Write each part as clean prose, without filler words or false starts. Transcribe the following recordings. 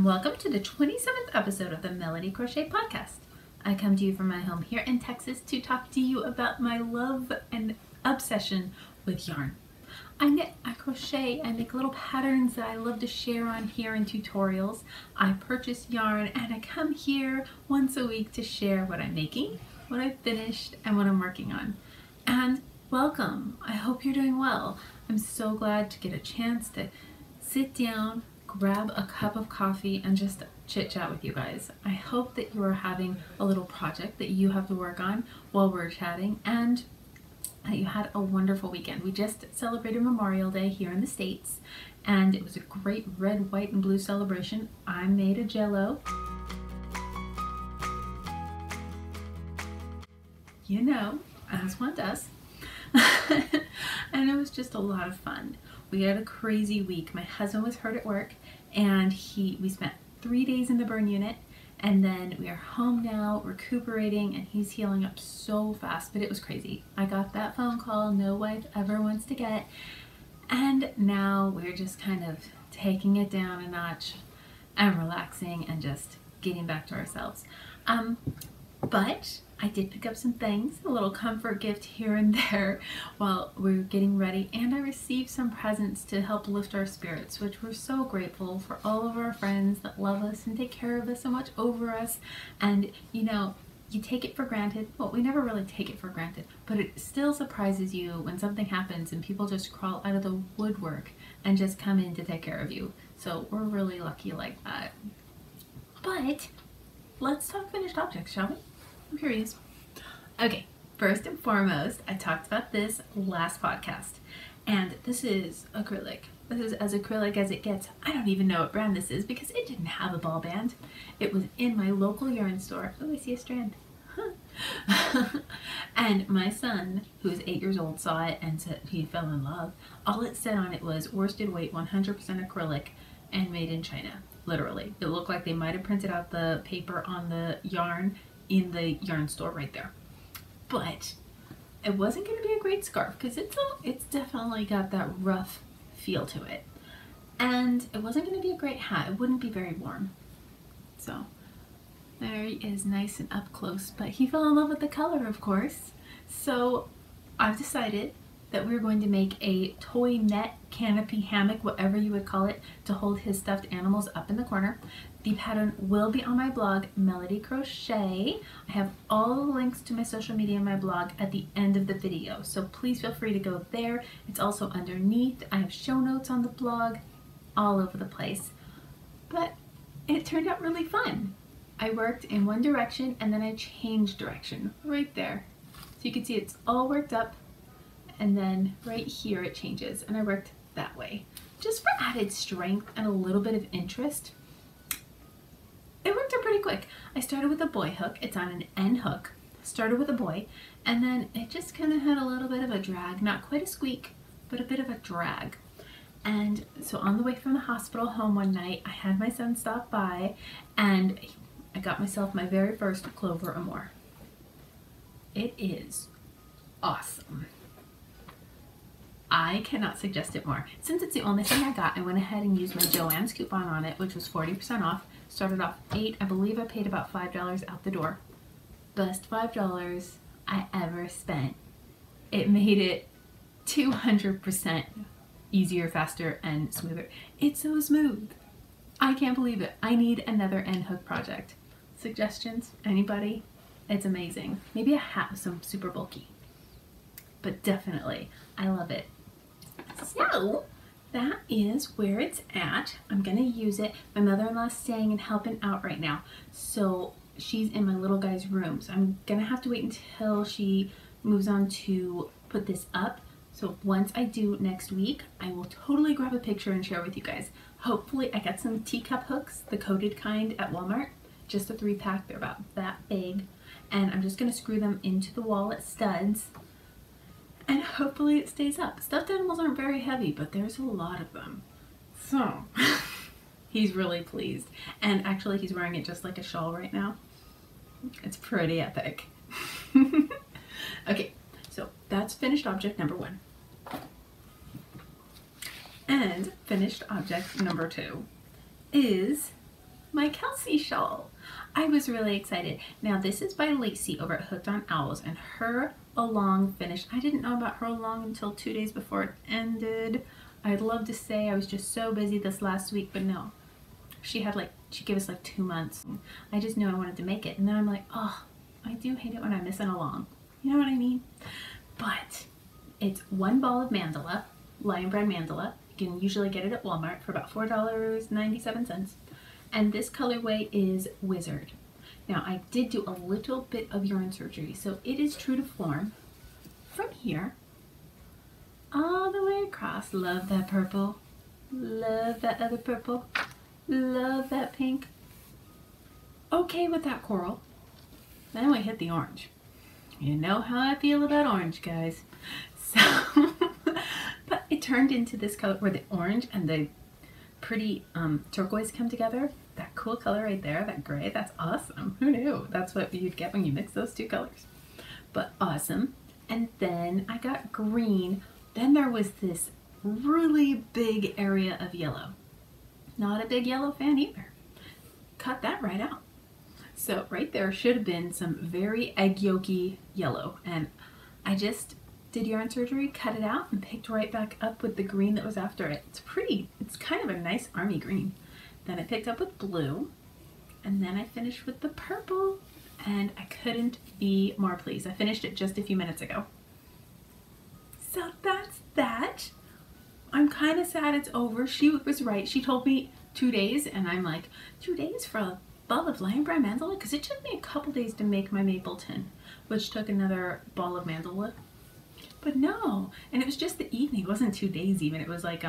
and welcome to the 27th episode of the Melody Crochet Podcast. I come to you from my home here in Texas to talk to you about my love and obsession with yarn. I knit, I crochet, I make little patterns that I love to share on here in tutorials. I purchase yarn and I come here once a week to share what I'm making, what I've finished, and what I'm working on. And welcome! I hope you're doing well. I'm so glad to get a chance to sit down, grab a cup of coffee, and just chit chat with you guys. I hope that you are having a little project that you have to work on while we're chatting, and that you had a wonderful weekend. We just celebrated Memorial Day here in the States, and it was a great red, white, and blue celebration. I made a jello. You know, as one does. And it was just a lot of fun. We had a crazy week. My husband was hurt at work, and we spent 3 days in the burn unit, and then we are home now recuperating, and he's healing up so fast, but it was crazy. I got that phone call no wife ever wants to get, and now we're just kind of taking it down a notch and relaxing and just getting back to ourselves. But I did pick up some things, a little comfort gift here and there while we were getting ready, and I received some presents to help lift our spirits, which we're so grateful for all of our friends that love us and take care of us and watch over us. And you know, you take it for granted. Well, we never really take it for granted, but it still surprises you when something happens and people just crawl out of the woodwork and just come in to take care of you. So we're really lucky like that. But let's talk finished objects, shall we? I'm curious. Okay, first and foremost, I talked about this last podcast, and this is acrylic. This is as acrylic as it gets. I don't even know what brand this is because it didn't have a ball band. It was in my local yarn store. Oh, I see a strand. And my son, who is 8 years old, saw it and said he fell in love. All it said on it was worsted weight 100% acrylic and made in China. Literally. It looked like they might have printed out the paper on the yarn in the yarn store right there. But it wasn't going to be a great scarf because it's definitely got that rough feel to it. And it wasn't going to be a great hat. It wouldn't be very warm. So there he is, nice and up close. But he fell in love with the color, of course. So I've decided that we're going to make a toy net canopy hammock, whatever you would call it, to hold his stuffed animals up in the corner. The pattern will be on my blog, Melody Crochet. I have all the links to my social media and my blog at the end of the video, so please feel free to go there. It's also underneath. I have show notes on the blog, all over the place. But it turned out really fun. I worked in one direction and then I changed direction right there. So you can see it's all worked up, and then right here it changes, and I worked that way. Just for added strength and a little bit of interest. It worked out pretty quick. I started with a boy hook. It's on an end hook. Started with a boy, and then it just kind of had a little bit of a drag. Not quite a squeak, but a bit of a drag. And so on the way from the hospital home one night, I had my son stop by, and I got myself my very first Clover Amour. It is awesome. I cannot suggest it more. Since it's the only thing I got, I went ahead and used my Joann's coupon on it, which was 40% off. Started off $8. I believe I paid about $5 out the door. Best $5 I ever spent. It made it 200% easier, faster, and smoother. It's so smooth. I can't believe it. I need another end hook project. Suggestions? Anybody? It's amazing. Maybe a hat with some super bulky. But definitely, I love it. So that is where it's at. I'm gonna use it. My mother-in-law's staying and helping out right now, so she's in my little guy's room. So I'm gonna have to wait until she moves on to put this up. So once I do next week, I will totally grab a picture and share with you guys. Hopefully, I got some teacup hooks, the coated kind at Walmart. Just a 3-pack, they're about that big. And I'm just gonna screw them into the wall at studs. And hopefully it stays up. Stuffed animals aren't very heavy, but there's a lot of them. So, he's really pleased. And actually he's wearing it just like a shawl right now. It's pretty epic. Okay, so that's finished object number 1. And finished object number 2 is my Kelsey shawl. I was really excited. Now this is by Lacey over at Hooked on Owls, and her along finished. I didn't know about her along until 2 days before it ended. I'd love to say I was just so busy this last week, but no. She gave us like 2 months. I just knew I wanted to make it, and then I'm like, oh, I do hate it when I miss an along. You know what I mean? But it's 1 ball of mandala, lion brand mandala. You can usually get it at Walmart for about $4.97. And this colorway is Wizard. Now I did do a little bit of yarn surgery, so it is true to form from here all the way across. Love that purple, love that other purple, love that pink. Okay with that coral. Then we hit the orange. You know how I feel about orange, guys. So, but it turned into this color where the orange and the pretty turquoise come together. That cool color right there, that gray, that's awesome. Who knew? That's what you'd get when you mix those 2 colors. But awesome. And then I got green. Then there was this really big area of yellow. Not a big yellow fan either. Cut that right out. So right there should have been some very egg yolky yellow. And I just did yarn surgery, cut it out, and picked right back up with the green that was after it. It's pretty. It's kind of a nice army green. Then I picked up with blue, and then I finished with the purple, and I couldn't be more pleased. I finished it just a few minutes ago. So that's that. I'm kind of sad it's over. She was right. She told me 2 days, and I'm like, 2 days for a ball of lion brand mandala? Because it took me a couple days to make my maple tin, which took another ball of mandala. But no, and it was just the evening. It wasn't 2 days even. It was like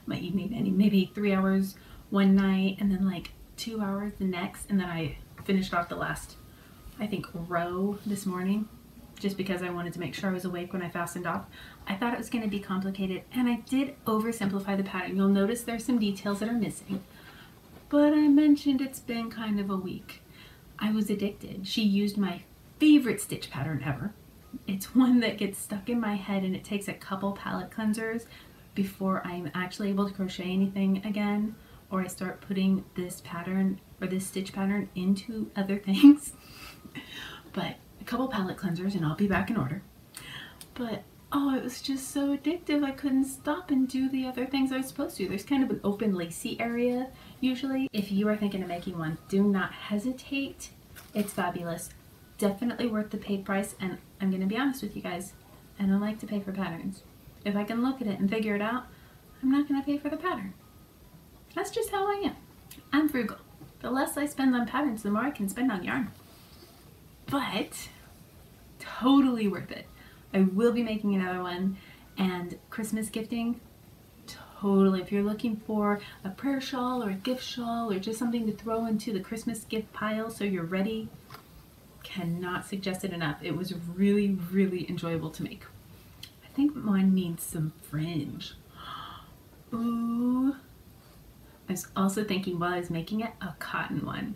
my evening, and maybe 3 hours one night, and then like 2 hours the next, and then I finished off the last, I think, row this morning, just because I wanted to make sure I was awake when I fastened off. I thought it was going to be complicated, and I did oversimplify the pattern. You'll notice there's some details that are missing, but I mentioned it's been kind of a week. I was addicted. She used my favorite stitch pattern ever. It's one that gets stuck in my head, and it takes a couple palette cleansers before I'm actually able to crochet anything again, or I start putting this pattern or this stitch pattern into other things. But a couple palette cleansers and I'll be back in order. But oh, it was just so addictive. I couldn't stop and do the other things I was supposed to. There's kind of an open lacy area usually. If you are thinking of making one, do not hesitate. It's fabulous. Definitely worth the paid price, and I'm going to be honest with you guys, I don't like to pay for patterns. If I can look at it and figure it out, I'm not going to pay for the pattern. That's just how I am. I'm frugal. The less I spend on patterns, the more I can spend on yarn. But totally worth it. I will be making another one, and Christmas gifting, totally. If you're looking for a prayer shawl or a gift shawl or just something to throw into the Christmas gift pile so you're ready, cannot suggest it enough. It was really, really enjoyable to make. I think mine needs some fringe. Ooh. I was also thinking while I was making it, a cotton one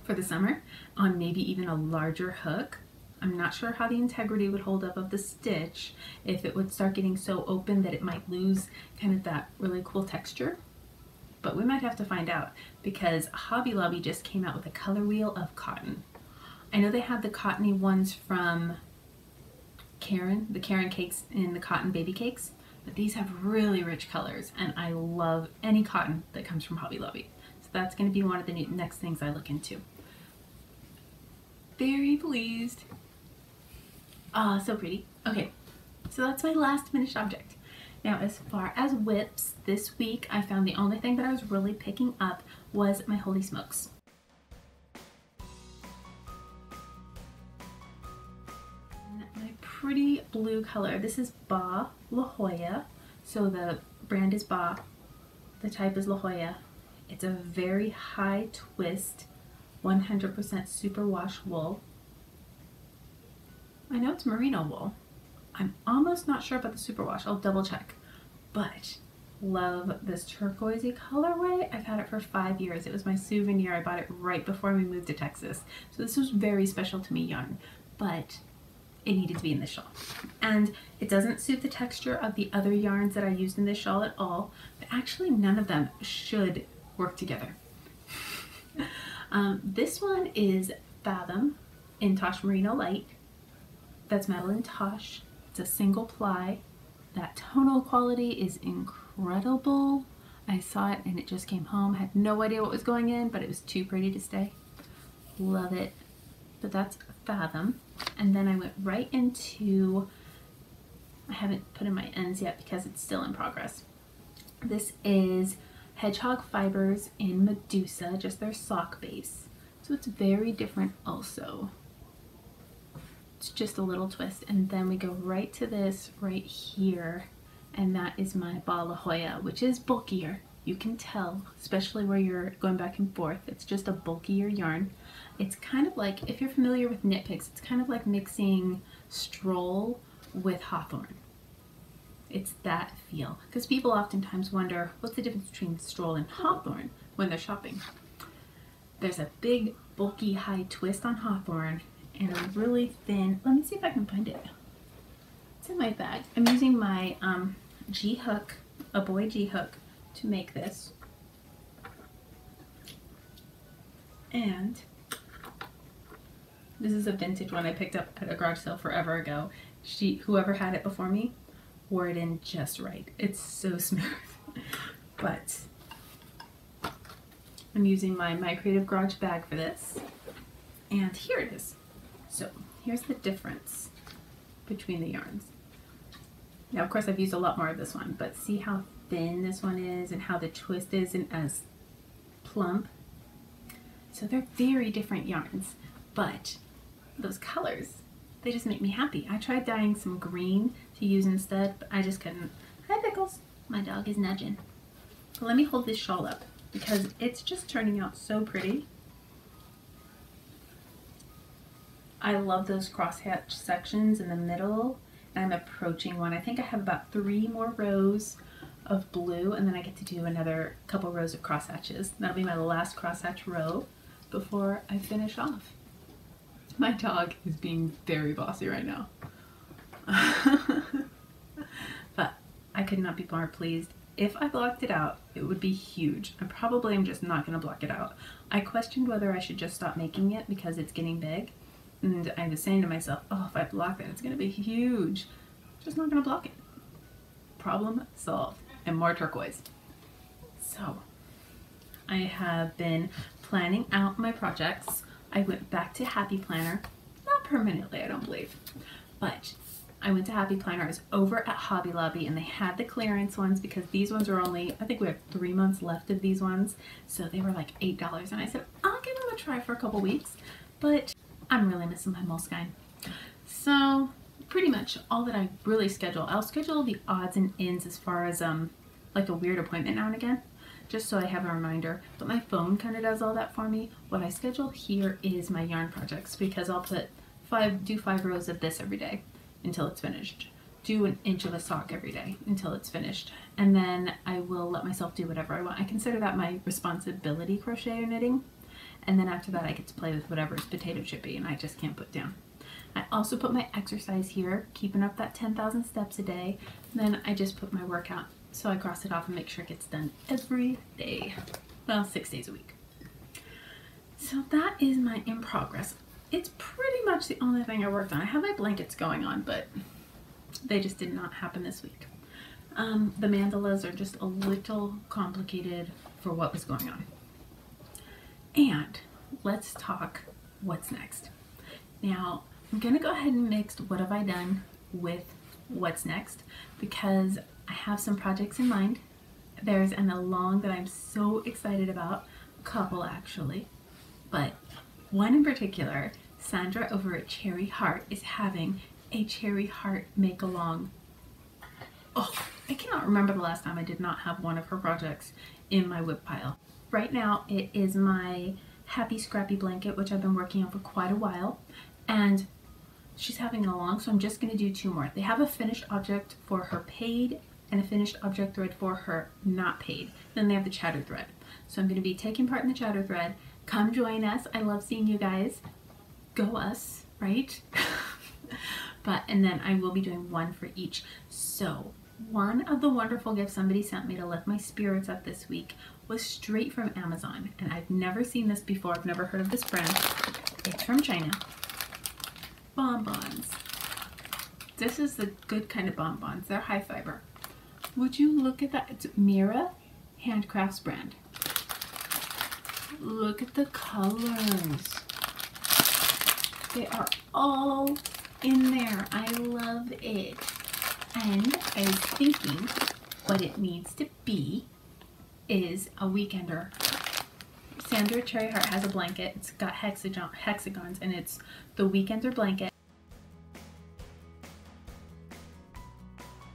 for the summer on maybe even a larger hook. I'm not sure how the integrity would hold up of the stitch, if it would start getting so open that it might lose kind of that really cool texture. But we might have to find out, because Hobby Lobby just came out with a color wheel of cotton. I know they had the cottony ones from Karen, the Karen cakes in the cotton baby cakes, but these have really rich colors, and I love any cotton that comes from Hobby Lobby. So that's going to be one of the next things I look into. Very pleased. Ah, so pretty. Okay, so that's my last finished object. Now, as far as whips, this week I found the only thing that I was really picking up was my Holy Smokes. My pretty blue color. This is Ba La Jolla. So the brand is Ba. The type is La Jolla. It's a very high twist, 100% superwash wool. I know it's merino wool. I'm almost not sure about the superwash. I'll double check. But love this turquoisey colorway. I've had it for 5 years. It was my souvenir. I bought it right before we moved to Texas. So this was very special to me yarn, but it needed to be in this shawl. And it doesn't suit the texture of the other yarns that I used in this shawl at all, but actually none of them should work together. This one is Fathom in Tosh Merino Light. That's Madeline Tosh. It's a single ply. That tonal quality is incredible. I saw it and it just came home. Had no idea what was going in, but it was too pretty to stay. Love it. But that's Fathom. And then I went right into, I haven't put in my ends yet because it's still in progress. This is Hedgehog Fibers in Medusa, just their sock base. So it's very different also. It's just a little twist. And then we go right to this right here. And that is my Bala Jolla, which is bulkier. You can tell, especially where you're going back and forth. It's just a bulkier yarn. It's kind of like, if you're familiar with knit picks, it's kind of like mixing Stroll with Hawthorne. It's that feel. Because people oftentimes wonder, what's the difference between Stroll and Hawthorne when they're shopping? There's a big, bulky, high twist on Hawthorne and a really thin, let me see if I can find it. It's in my bag. I'm using my G-hook, a boy G-hook, to make this. And this is a vintage one I picked up at a garage sale forever ago. Whoever had it before me wore it in just right. It's so smooth. But I'm using my Creative Garage bag for this. And here it is. So here's the difference between the yarns. Now, of course, I've used a lot more of this one, but see how thin this one is and how the twist isn't as plump. So they're very different yarns, but those colors, they just make me happy. I tried dyeing some green to use instead, but I just couldn't. Hi, Pickles. My dog is nudging. But let me hold this shawl up because it's just turning out so pretty. I love those crosshatch sections in the middle. I'm approaching one. I think I have about 3 more rows of blue, and then I get to do another couple rows of crosshatches. That'll be my last crosshatch row before I finish off. My dog is being very bossy right now. But I could not be more pleased. If I blocked it out, it would be huge. I probably am just not going to block it out. I questioned whether I should just stop making it because it's getting big. And I was saying to myself, oh, if I block that, it's going to be huge. Just not going to block it. Problem solved. And more turquoise. So, I have been planning out my projects. I went back to Happy Planner. Not permanently, I don't believe. But I went to Happy Planner. I was over at Hobby Lobby and they had the clearance ones because these ones are only, I think we have 3 months left of these ones. So they were like $8. And I said, I'll give them a try for a couple weeks. But I'm really missing my Moleskine. So pretty much all that I really schedule, I'll schedule the odds and ends as far as like a weird appointment now and again, just so I have a reminder. But my phone kind of does all that for me. What I schedule here is my yarn projects because I'll do 5 rows of this every day until it's finished. Do an inch of a sock every day until it's finished. And then I will let myself do whatever I want. I consider that my responsibility, crochet or knitting. And then after that I get to play with whatever is potato chippy and I just can't put down. I also put my exercise here, keeping up that 10,000 steps a day. Then I just put my workout, so I cross it off and make sure it gets done every day. Well, 6 days a week. So that is my in progress. It's pretty much the only thing I worked on. I have my blankets going on, but they just did not happen this week. The mandalas are just a little complicated for what was going on. And let's talk what's next. Now, I'm going to go ahead and mix what have I done with what's next because I have some projects in mind. There's an along that I'm so excited about, a couple actually, but one in particular, Sandra over at Cherry Heart is having a Cherry Heart make along. Oh, I cannot remember the last time I did not have one of her projects in my whip pile. Right now it is my Happy Scrappy blanket, which I've been working on for quite a while, and she's having it along, so I'm just going to do 2 more. They have a finished object for her paid and a finished object thread for her not paid. Then they have the chatter thread. So I'm going to be taking part in the chatter thread. Come join us. I love seeing you guys. Go us, right? And then I will be doing 1 for each. So one of the wonderful gifts somebody sent me to lift my spirits up this week was straight from Amazon, and I've never seen this before. I've never heard of this brand. It's from China. Bonbons. This is the good kind of bonbons. They're high fiber. Would you look at that? It's Mira Handcrafts brand. Look at the colors. They are all in there. I love it. And I was thinking what it needs to be is a weekender. Sandra Cherry Heart has a blanket. It's got hexagons, and it's the weekender blanket.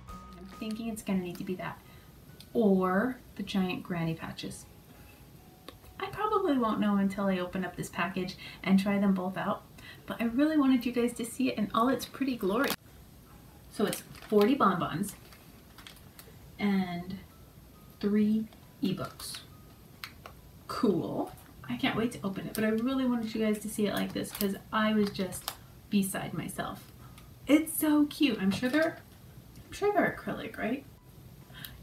I'm thinking it's going to need to be that, or the giant granny patches. I probably won't know until I open up this package and try them both out, but I really wanted you guys to see it in all its pretty glory. So it's 40 bonbons and 3 ebooks. Cool. I can't wait to open it, but I really wanted you guys to see it like this because I was just beside myself. It's so cute. I'm sure they're acrylic, right?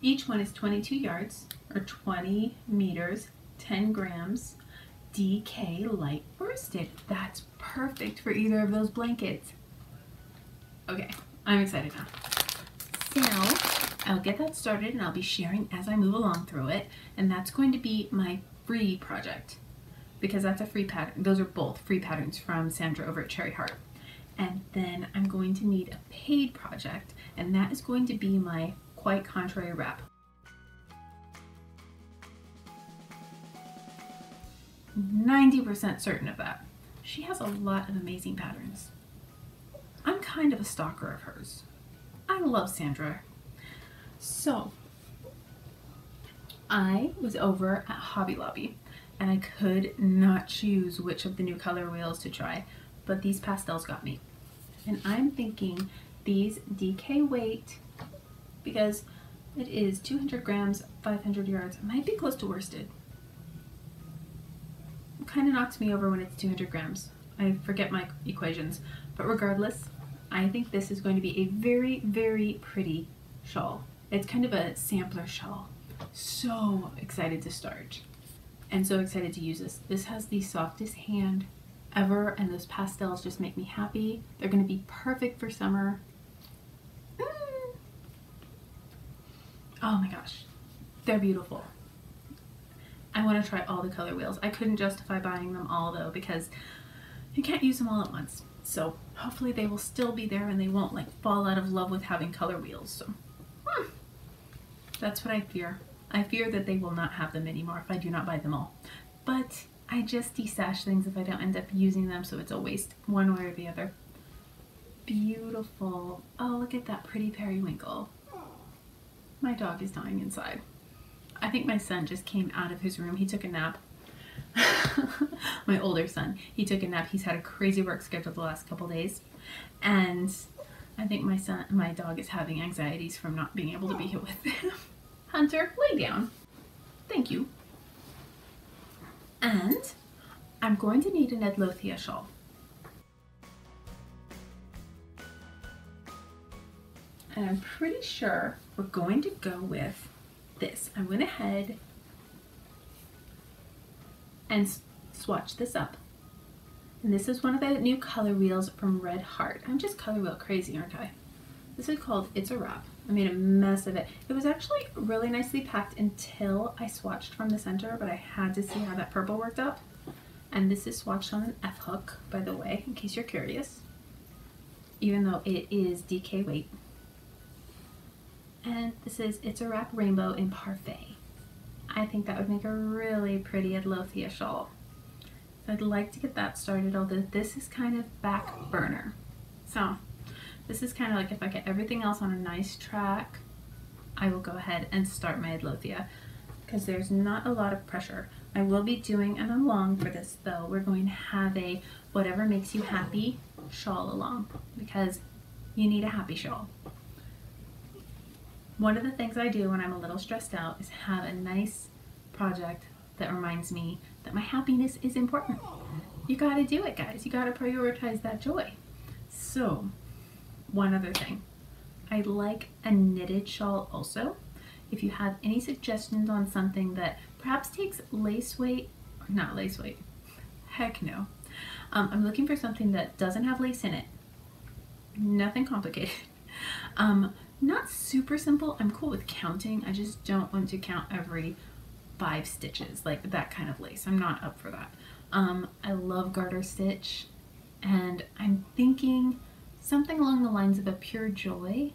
Each one is 22 yards or 20 meters, 10 grams, DK light worsted. That's perfect for either of those blankets. Okay, I'm excited now. So I'll get that started and I'll be sharing as I move along through it, and that's going to be my free project because that's a free pattern. Those are both free patterns from Sandra over at Cherry Heart. And then I'm going to need a paid project, and that is going to be my Quite Contrary wrap. 90% certain of that. She has a lot of amazing patterns. I'm kind of a stalker of hers. I love Sandra. So I was over at Hobby Lobby and I could not choose which of the new color wheels to try, but these pastels got me. And I'm thinking these DK weight, because it is 200 grams, 500 yards, might be close to worsted. It kind of knocks me over when it's 200 grams. I forget my equations, but regardless, I think this is going to be a very, very pretty shawl. It's kind of a sampler shawl. So excited to start and so excited to use this. This has the softest hand ever, and those pastels just make me happy. They're going to be perfect for summer. Oh my gosh, they're beautiful. I want to try all the color wheels. I couldn't justify buying them all though because you can't use them all at once. So hopefully they will still be there and they won't like fall out of love with having color wheels. So that's what I fear. I fear that they will not have them anymore if I do not buy them all. But I just destash things if I don't end up using them, so it's a waste one way or the other. Beautiful. Oh, look at that pretty periwinkle. My dog is dying inside. I think my son just came out of his room. He took a nap. My older son, he took a nap. He's had a crazy work schedule the last couple days, and I think my dog is having anxieties from not being able to be here with him. Hunter, lay down. Thank you. And I'm going to need an Edlothia shawl. And I'm pretty sure we're going to go with this. I went ahead and swatched this up. And this is one of the new color wheels from Red Heart. I'm just color wheel crazy, aren't I? This is called It's a Wrap. I made a mess of it. It was actually really nicely packed until I swatched from the center, but I had to see how that purple worked out. And this is swatched on an F hook, by the way, in case you're curious, even though it is DK weight. And this is It's a Wrap Rainbow in Parfait. I think that would make a really pretty Edlothia shawl. So I'd like to get that started, although this is kind of back burner. So this is kind of like if I get everything else on a nice track, I will go ahead and start my Edlothia because there's not a lot of pressure. I will be doing an along for this though. We're going to have a whatever makes you happy shawl along because you need a happy shawl. One of the things I do when I'm a little stressed out is have a nice project that reminds me that my happiness is important. You gotta do it, guys. You gotta prioritize that joy. So, one other thing. I like a knitted shawl also. If you have any suggestions on something that perhaps takes lace weight, or not lace weight, heck no. I'm looking for something that doesn't have lace in it. Nothing complicated. Not super simple. I'm cool with counting. I just don't want to count every 5 stitches, like that kind of lace. I'm not up for that. I love garter stitch, and I'm thinking something along the lines of a Pure Joy.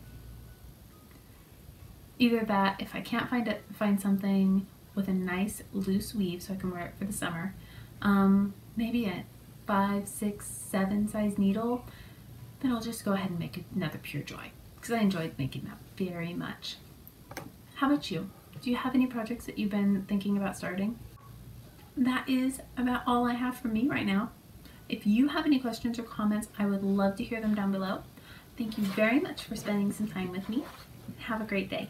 Either that, if I can't find something with a nice loose weave so I can wear it for the summer, maybe a 5, 6, 7 size needle, then I'll just go ahead and make another Pure Joy, because I enjoyed making that very much. How about you? Do you have any projects that you've been thinking about starting? That is about all I have for me right now. If you have any questions or comments, I would love to hear them down below. Thank you very much for spending some time with me. Have a great day.